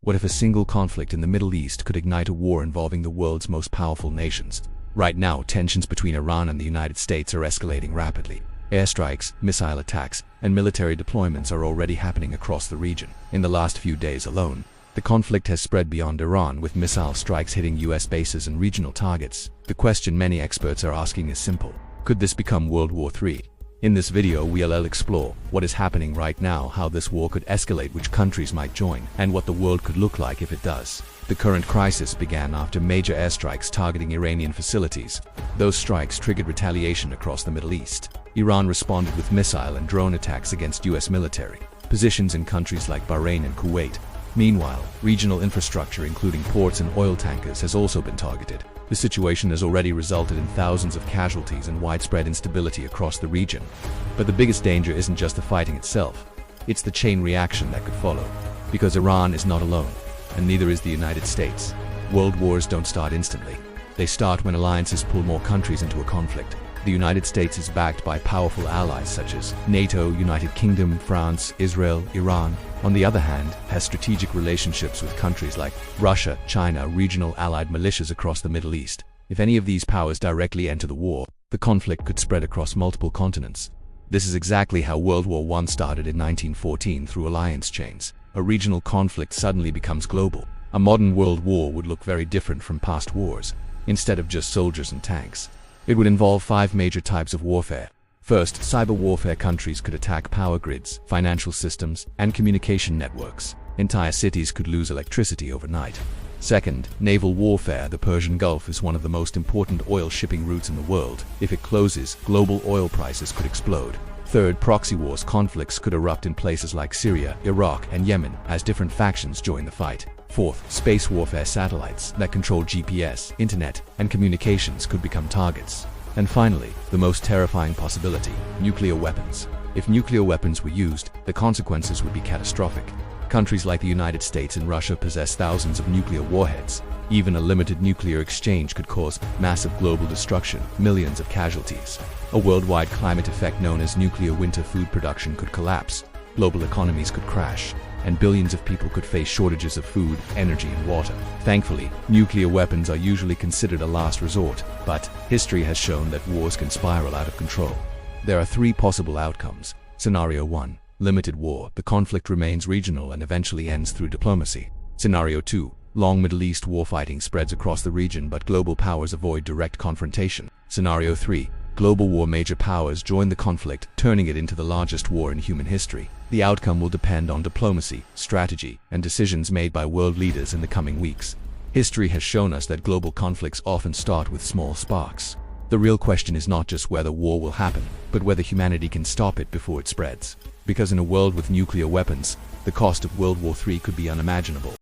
What if a single conflict in the Middle East could ignite a war involving the world's most powerful nations? Right now, tensions between Iran and the United States are escalating rapidly. Airstrikes, missile attacks, and military deployments are already happening across the region. In the last few days alone, the conflict has spread beyond Iran, with missile strikes hitting US bases and regional targets. The question many experts are asking is simple: could this become World War III? In this video, we'll explore what is happening right now, how this war could escalate, which countries might join, and what the world could look like if it does. The current crisis began after major airstrikes targeting Iranian facilities. Those strikes triggered retaliation across the Middle East. Iran responded with missile and drone attacks against US military positions in countries like Bahrain and Kuwait. Meanwhile, regional infrastructure, including ports and oil tankers, has also been targeted. The situation has already resulted in thousands of casualties and widespread instability across the region. But the biggest danger isn't just the fighting itself, it's the chain reaction that could follow. Because Iran is not alone, and neither is the United States. World wars don't start instantly. They start when alliances pull more countries into a conflict. The United States is backed by powerful allies such as NATO, United Kingdom, France, Israel, Iran. On the other hand, has strategic relationships with countries like Russia, China, regional allied militias across the Middle East. If any of these powers directly enter the war, the conflict could spread across multiple continents. This is exactly how World War I started in 1914 through alliance chains. A regional conflict suddenly becomes global. A modern world war would look very different from past wars. Instead of just soldiers and tanks, it would involve 5 major types of warfare. First, cyber warfare. Countries could attack power grids, financial systems, and communication networks. Entire cities could lose electricity overnight. Second, naval warfare. The Persian Gulf is one of the most important oil shipping routes in the world. If it closes, global oil prices could explode. Third, proxy wars. Conflicts could erupt in places like Syria, Iraq, and Yemen as different factions join the fight. Fourth, space warfare. Satellites that control GPS, internet, and communications could become targets. And finally, the most terrifying possibility: nuclear weapons. If nuclear weapons were used, the consequences would be catastrophic. Countries like the United States and Russia possess thousands of nuclear warheads. Even a limited nuclear exchange could cause massive global destruction, millions of casualties. A worldwide climate effect known as nuclear winter. Food production could collapse, global economies could crash, and billions of people could face shortages of food, energy, and water. Thankfully, nuclear weapons are usually considered a last resort, but history has shown that wars can spiral out of control. There are 3 possible outcomes. Scenario 1. Limited war. The conflict remains regional and eventually ends through diplomacy. Scenario 2. Long Middle East warfighting spreads across the region, but global powers avoid direct confrontation. Scenario 3. Global war. Major powers join the conflict, turning it into the largest war in human history. The outcome will depend on diplomacy, strategy, and decisions made by world leaders in the coming weeks. History has shown us that global conflicts often start with small sparks. The real question is not just whether war will happen, but whether humanity can stop it before it spreads. Because in a world with nuclear weapons, the cost of World War III could be unimaginable.